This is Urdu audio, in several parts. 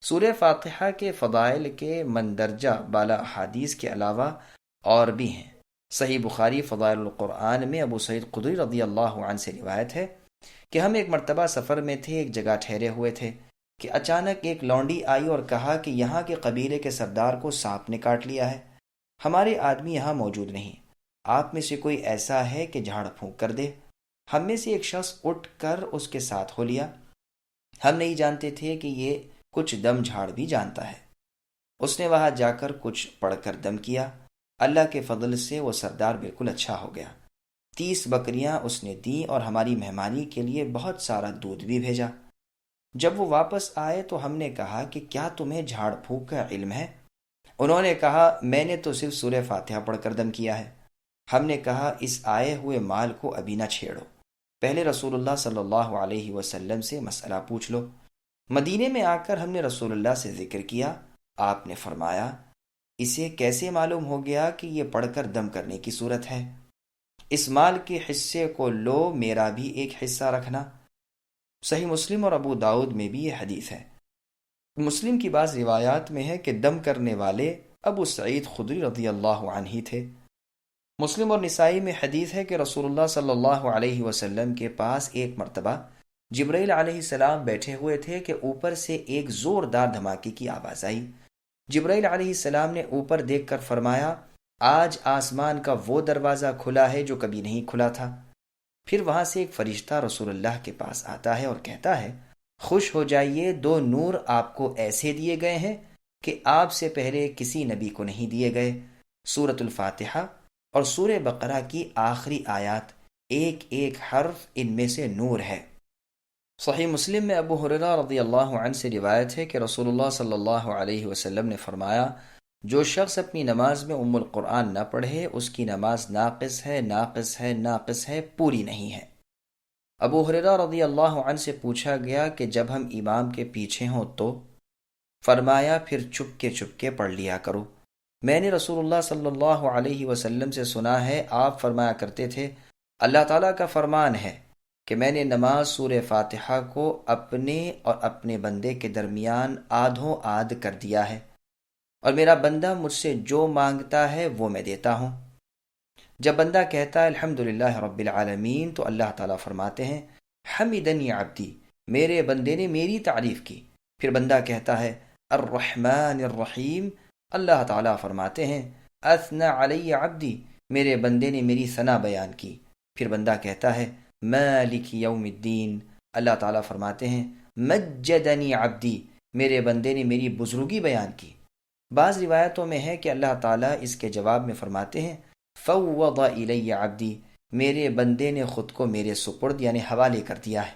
سورہ فاتحہ کے فضائل کے مندرجہ بالا احادیث کے علاوہ اور بھی ہیں۔ صحیح بخاری فضائل القرآن میں ابو سعید خدری رضی اللہ عنہ سے روایت ہے کہ ہم ایک مرتبہ سفر میں تھے، ایک جگہ ٹھہرے ہوئے تھے کہ اچانک ایک لونڈی آئی اور کہا کہ یہاں کے قبیلے کے سردار کو سانپ نے کاٹ لیا ہے، ہمارے آدمی یہاں موجود نہیں، آپ میں سے کوئی ایسا ہے کہ جھاڑ پھونک کر دے؟ ہم میں سے ایک شخص اٹھ کر اس کے ساتھ ہو لیا۔ ہم نہیں جانتے تھے کہ یہ کچھ دم جھاڑ بھی جانتا ہے۔ اس نے وہاں جا کر کچھ پڑھ کر دم کیا، اللہ کے فضل سے وہ سردار بالکل اچھا ہو گیا۔ 30 بکریاں اس نے دیں اور ہماری مہمانی کے لیے بہت سارا دودھ بھی بھیجا۔ جب وہ واپس آئے تو ہم نے کہا کہ کیا تمہیں جھاڑ پھونک کا علم ہے؟ انہوں نے کہا میں نے تو صرف سورہ فاتحہ پڑھ کر دم کیا ہے۔ ہم نے کہا اس آئے ہوئے مال کو ابھی نہ چھیڑو، پہلے رسول اللہ صلی اللہ علیہ وسلم سے مسئلہ پوچھ لو۔ مدینے میں آ کر ہم نے رسول اللہ سے ذکر کیا، آپ نے فرمایا اسے کیسے معلوم ہو گیا کہ یہ پڑھ کر دم کرنے کی صورت ہے؟ اس مال کے حصے کو لو، میرا بھی ایک حصہ رکھنا۔ صحیح مسلم اور ابو داؤد میں بھی یہ حدیث ہے۔ مسلم کی بعض روایات میں ہے کہ دم کرنے والے ابو سعید خدری رضی اللہ عنہ ہی تھے۔ مسلم اور نسائی میں حدیث ہے کہ رسول اللہ صلی اللہ علیہ وسلم کے پاس ایک مرتبہ جبرائیل علیہ السلام بیٹھے ہوئے تھے کہ اوپر سے ایک زوردار دھماکے کی آواز آئی۔ جبرائیل علیہ السلام نے اوپر دیکھ کر فرمایا آج آسمان کا وہ دروازہ کھلا ہے جو کبھی نہیں کھلا تھا۔ پھر وہاں سے ایک فرشتہ رسول اللہ کے پاس آتا ہے اور کہتا ہے خوش ہو جائیے، 2 نور آپ کو ایسے دیے گئے ہیں کہ آپ سے پہلے کسی نبی کو نہیں دیے گئے۔ سورۃ الفاتحہ اور سورہ بقرہ کی آخری آیات، ایک ایک حرف ان میں سے نور ہے۔ صحیح مسلم میں ابو ہریرہ رضی اللہ عنہ سے روایت ہے کہ رسول اللہ صلی اللہ علیہ وسلم نے فرمایا جو شخص اپنی نماز میں ام القرآن نہ پڑھے اس کی نماز ناقص ہے، ناقص ہے، ناقص ہے، پوری نہیں ہے۔ ابو ہریرہ رضی اللہ عنہ سے پوچھا گیا کہ جب ہم امام کے پیچھے ہوں تو؟ فرمایا پھر چپ کے پڑھ لیا کرو۔ میں نے رسول اللہ صلی اللہ علیہ وسلم سے سنا ہے، آپ فرمایا کرتے تھے اللہ تعالیٰ کا فرمان ہے کہ میں نے نماز سورہ فاتحہ کو اپنے اور اپنے بندے کے درمیان آدھوں آدھ کر دیا ہے، اور میرا بندہ مجھ سے جو مانگتا ہے وہ میں دیتا ہوں۔ جب بندہ کہتا ہے الحمدللہ رب العالمین تو اللہ تعالیٰ فرماتے ہیں حمدنی عبدی، میرے بندے نے میری تعریف کی۔ پھر بندہ کہتا ہے الرحمن الرحیم، اللہ تعالیٰ فرماتے ہیں اثنى علی عبدی، میرے بندے نے میری ثنا بیان کی۔ پھر بندہ کہتا ہے مالک یوم الدین، اللہ تعالیٰ فرماتے ہیں مجدنی عبدی، میرے بندے نے میری بزرگی بیان کی۔ بعض روایتوں میں ہے کہ اللہ تعالیٰ اس کے جواب میں فرماتے ہیں فوض الی عبدی، میرے بندے نے خود کو میرے سپرد یعنی حوالے کر دیا ہے۔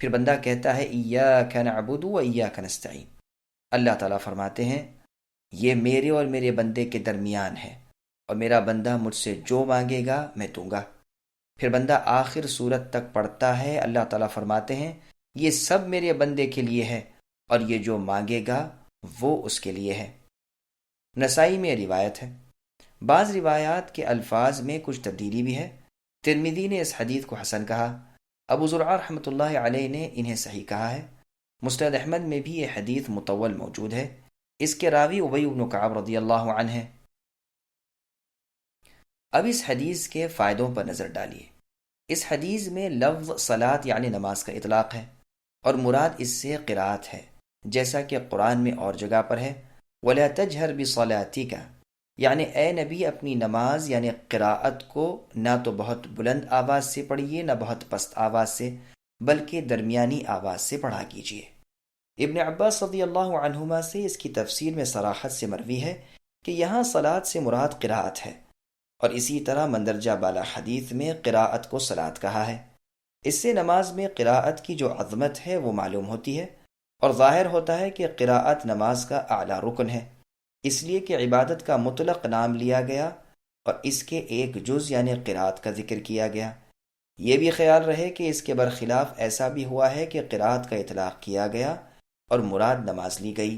پھر بندہ کہتا ہے ایاک نعبد و ایاک نستعین، اللہ تعالیٰ فرماتے ہیں یہ میرے اور میرے بندے کے درمیان ہے، اور میرا بندہ مجھ سے جو مانگے گا میں دوں گا۔ پھر بندہ آخر سورت تک پڑھتا ہے، اللہ تعالیٰ فرماتے ہیں یہ سب میرے بندے کے لیے ہے، اور یہ جو مانگے گا وہ اس کے لیے ہے۔ نسائی میں روایت ہے۔ بعض روایات کے الفاظ میں کچھ تبدیلی بھی ہے۔ ترمذی نے اس حدیث کو حسن کہا، ابو زرعہ رحمۃ اللہ علیہ نے انہیں صحیح کہا ہے۔ مسند احمد میں بھی یہ حدیث مطول موجود ہے، اس کے راوی ابی بن کعب رضی اللہ عنہ ہیں۔ اب اس حدیث کے فائدوں پر نظر ڈالیے۔ اس حدیث میں لفظ صلاۃ یعنی نماز کا اطلاق ہے، اور مراد اس سے قرات ہے، جیسا کہ قرآن میں اور جگہ پر ہے وَلَا تَجْهَرْ بِصَلَاتِكَ، یعنی اے نبی اپنی نماز یعنی قراءت کو نہ تو بہت بلند آواز سے پڑھیے نہ بہت پست آواز سے، بلکہ درمیانی آواز سے پڑھا کیجیے۔ ابن عباس رضی اللہ عنہما سے اس کی تفسیر میں صراحت سے مروی ہے کہ یہاں صلاۃ سے مراد قراءت ہے، اور اسی طرح مندرجہ بالا حدیث میں قراءت کو صلاۃ کہا ہے۔ اس سے نماز میں قراءت کی جو عظمت ہے وہ معلوم ہوتی ہے، اور ظاہر ہوتا ہے کہ قراءت نماز کا اعلیٰ رکن ہے، اس لیے کہ عبادت کا مطلق نام لیا گیا اور اس کے ایک جز یعنی قراءت کا ذکر کیا گیا۔ یہ بھی خیال رہے کہ اس کے برخلاف ایسا بھی ہوا ہے کہ قراءت کا اطلاق کیا گیا اور مراد نماز لی گئی۔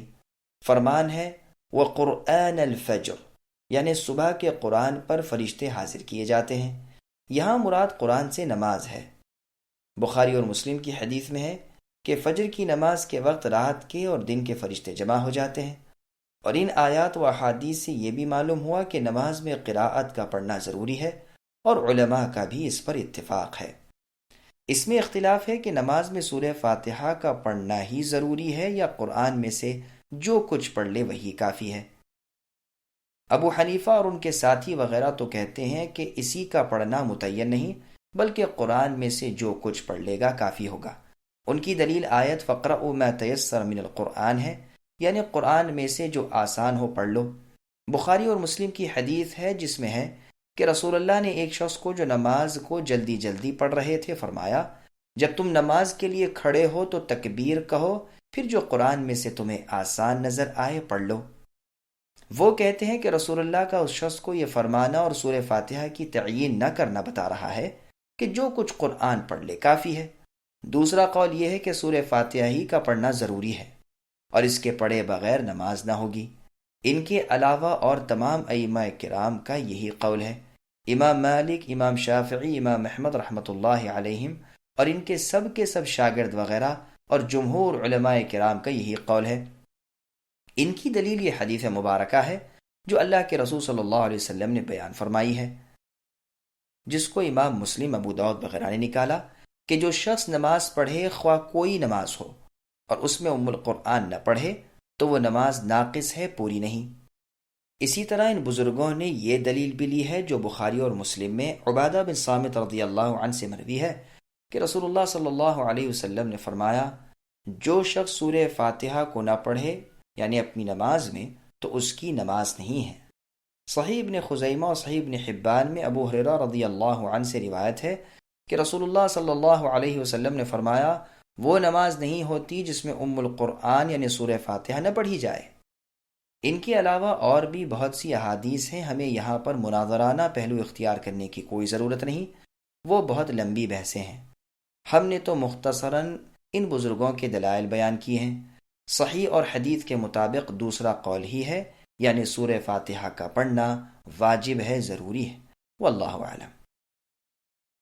فرمان ہے وَقُرْآنَ الْفَجْرِ، یعنی صبح کے قرآن پر فرشتے حاضر کیے جاتے ہیں، یہاں مراد قرآن سے نماز ہے۔ بخاری اور مسلم کی حدیث میں ہے کہ فجر کی نماز کے وقت رات کے اور دن کے فرشتے جمع ہو جاتے ہیں، اور ان آیات و احادیث سے یہ بھی معلوم ہوا کہ نماز میں قراءت کا پڑھنا ضروری ہے، اور علماء کا بھی اس پر اتفاق ہے۔ اس میں اختلاف ہے کہ نماز میں سورہ فاتحہ کا پڑھنا ہی ضروری ہے یا قرآن میں سے جو کچھ پڑھ لے وہی کافی ہے۔ ابو حنیفہ اور ان کے ساتھی وغیرہ تو کہتے ہیں کہ اسی کا پڑھنا متعین نہیں، بلکہ قرآن میں سے جو کچھ پڑھ لے گا کافی ہوگا۔ ان کی دلیل آیت فَاقْرَؤْا مَا تَيَسَّرَ مِنَ الْقُرْآنِ ہے، یعنی قرآن میں سے جو آسان ہو پڑھ لو۔ بخاری اور مسلم کی حدیث ہے جس میں ہے کہ رسول اللہ نے ایک شخص کو جو نماز کو جلدی جلدی پڑھ رہے تھے فرمایا، جب تم نماز کے لیے کھڑے ہو تو تکبیر کہو، پھر جو قرآن میں سے تمہیں آسان نظر آئے پڑھ لو۔ وہ کہتے ہیں کہ رسول اللہ کا اس شخص کو یہ فرمانا اور سورہ فاتحہ کی تعیین نہ کرنا بتا رہا ہے کہ جو کچھ قرآن پڑھ لے کافی ہے۔ دوسرا قول یہ ہے کہ سورہ فاتحہ ہی کا پڑھنا ضروری ہے اور اس کے پڑھے بغیر نماز نہ ہوگی۔ ان کے علاوہ اور تمام ائمہ کرام کا یہی قول ہے۔ امام مالک، امام شافعی، امام احمد رحمۃ اللہ علیہم اور ان کے سب شاگرد وغیرہ اور جمہور علماء کرام کا یہی قول ہے۔ ان کی دلیل یہ حدیث مبارکہ ہے جو اللہ کے رسول صلی اللہ علیہ وسلم نے بیان فرمائی ہے، جس کو امام مسلم، ابو داؤد وغیرہ نے نکالا کہ جو شخص نماز پڑھے خواہ کوئی نماز ہو اور اس میں القرآن نہ پڑھے تو وہ نماز ناقص ہے، پوری نہیں۔ اسی طرح ان بزرگوں نے یہ دلیل بھی لی ہے جو بخاری اور مسلم میں عبادہ بن صامت رضی اللہ عنہ سے مروی ہے کہ رسول اللہ صلی اللہ علیہ وسلم نے فرمایا، جو شخص سورہ فاتحہ کو نہ پڑھے یعنی اپنی نماز میں تو اس کی نماز نہیں ہے۔ صحیح ابن خزیمہ اور صحیح ابن حبان میں ابو ہریرہ رضی اللہ عنہ سے روایت ہے کہ رسول اللہ صلی اللہ علیہ وسلم نے فرمایا، وہ نماز نہیں ہوتی جس میں القرآن یعنی سورہ فاتحہ نہ پڑھی جائے۔ ان کے علاوہ اور بھی بہت سی احادیث ہیں، ہمیں یہاں پر مناظرانہ پہلو اختیار کرنے کی کوئی ضرورت نہیں، وہ بہت لمبی بحثیں ہیں۔ ہم نے تو مختصراً ان بزرگوں کے دلائل بیان کیے ہیں۔ صحیح اور حدیث کے مطابق دوسرا قول ہی ہے، یعنی سورہ فاتحہ کا پڑھنا واجب ہے، ضروری ہے، واللہ اعلم۔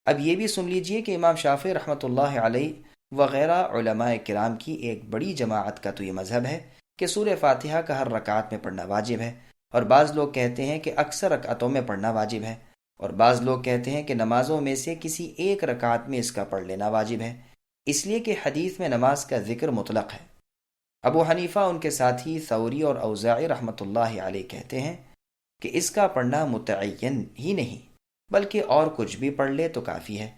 اب یہ بھی سن لیجئے کہ امام شافعی رحمۃ اللہ علیہ وغیرہ علماء کرام کی ایک بڑی جماعت کا تو یہ مذہب ہے کہ سورہ فاتحہ کا ہر رکعت میں پڑھنا واجب ہے، اور بعض لوگ کہتے ہیں کہ اکثر رکعتوں میں پڑھنا واجب ہے، اور بعض لوگ کہتے ہیں کہ نمازوں میں سے کسی ایک رکعت میں اس کا پڑھ لینا واجب ہے، اس لیے کہ حدیث میں نماز کا ذکر مطلق ہے۔ ابو حنیفہ ان کے ساتھی ثوری اور اوزاعی رحمۃ اللہ علیہ کہتے ہیں کہ اس کا پڑھنا متعین ہی نہیں بلکہ اور کچھ بھی پڑھ لے تو کافی ہے،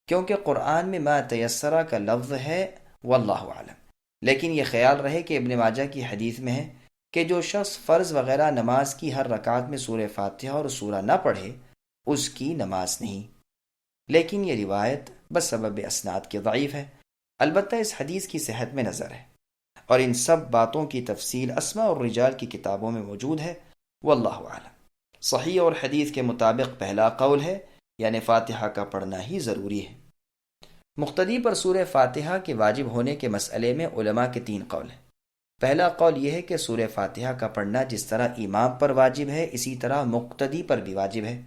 کیونکہ قرآن میں ما تیسرہ کا لفظ ہے، واللہ اعلم۔ لیکن یہ خیال رہے کہ ابن ماجہ کی حدیث میں ہے کہ جو شخص فرض وغیرہ نماز کی ہر رکعت میں سورہ فاتحہ اور سورہ نہ پڑھے اس کی نماز نہیں، لیکن یہ روایت بسبب اسناد کے ضعیف ہے۔ البتہ اس حدیث کی صحت میں نظر ہے، اور ان سب باتوں کی تفصیل اسماء اور رجال کی کتابوں میں موجود ہے، واللہ اعلم۔ صحیح اور حدیث کے مطابق پہلا قول ہے، یعنی فاتحہ کا پڑھنا ہی ضروری ہے۔ مقتدی پر سورہ فاتحہ کے واجب ہونے کے مسئلے میں علماء کے تین قول ہیں۔ پہلا قول یہ ہے کہ سورہ فاتحہ کا پڑھنا جس طرح امام پر واجب ہے اسی طرح مقتدی پر بھی واجب ہے۔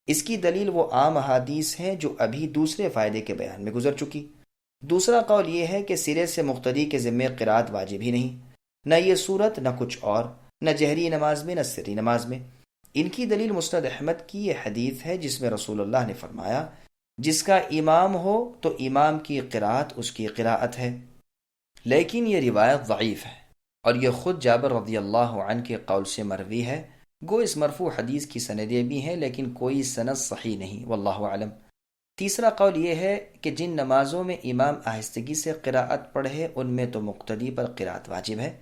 اس کی دلیل وہ عام احادیث ہیں جو ابھی دوسرے فائدے کے بیان میں گزر چکی۔ دوسرا قول یہ ہے کہ سرے سے مقتدی کے ذمے قرات واجب ہی نہیں، نہ یہ صورت نہ کچھ اور، نہ جہری نماز میں نہ سری نماز میں۔ ان کی دلیل مسند احمد کی یہ حدیث ہے جس میں رسول اللہ نے فرمایا، جس کا امام ہو تو امام کی قرات اس کی قراءت ہے، لیکن یہ روایت ضعیف ہے اور یہ خود جابر رضی اللہ عنہ کے قول سے مروی ہے۔ گو اس مرفوع حدیث کی سندیں بھی ہیں لیکن کوئی سند صحیح نہیں، واللہ اعلم۔ تیسرا قول یہ ہے کہ جن نمازوں میں امام آہستگی سے قراءت پڑھے ان میں تو مقتدی پر قراءت واجب ہے،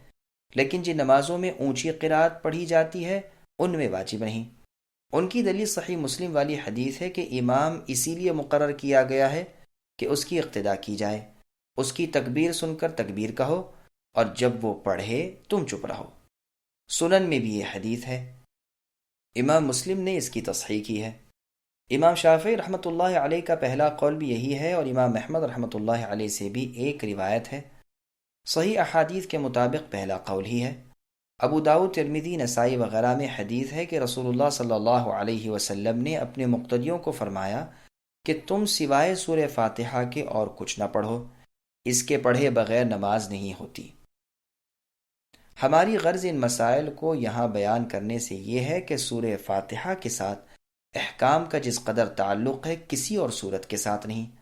لیکن جن نمازوں میں اونچی قراءت پڑھی جاتی ہے ان میں واجب نہیں۔ ان کی دلیل صحیح مسلم والی حدیث ہے کہ امام اسی لیے مقرر کیا گیا ہے کہ اس کی اقتداء کی جائے، اس کی تکبیر سن کر تکبیر کہو اور جب وہ پڑھے تم چپ رہو۔ سنن میں بھی یہ حدیث ہے، امام مسلم نے اس کی تصحیح کی ہے۔ امام شافعی رحمۃ اللہ علیہ کا پہلا قول بھی یہی ہے، اور امام احمد رحمۃ اللہ علیہ سے بھی ایک روایت ہے۔ صحیح احادیث کے مطابق پہلا قول ہی ہے۔ ابو داؤد، ترمذی، نسائی وغیرہ میں حدیث ہے کہ رسول اللہ صلی اللہ علیہ وسلم نے اپنے مقتدیوں کو فرمایا کہ تم سوائے سورہ فاتحہ کے اور کچھ نہ پڑھو، اس کے پڑھے بغیر نماز نہیں ہوتی۔ ہماری غرض ان مسائل کو یہاں بیان کرنے سے یہ ہے کہ سورہ فاتحہ کے ساتھ احکام کا جس قدر تعلق ہے کسی اور صورت کے ساتھ نہیں۔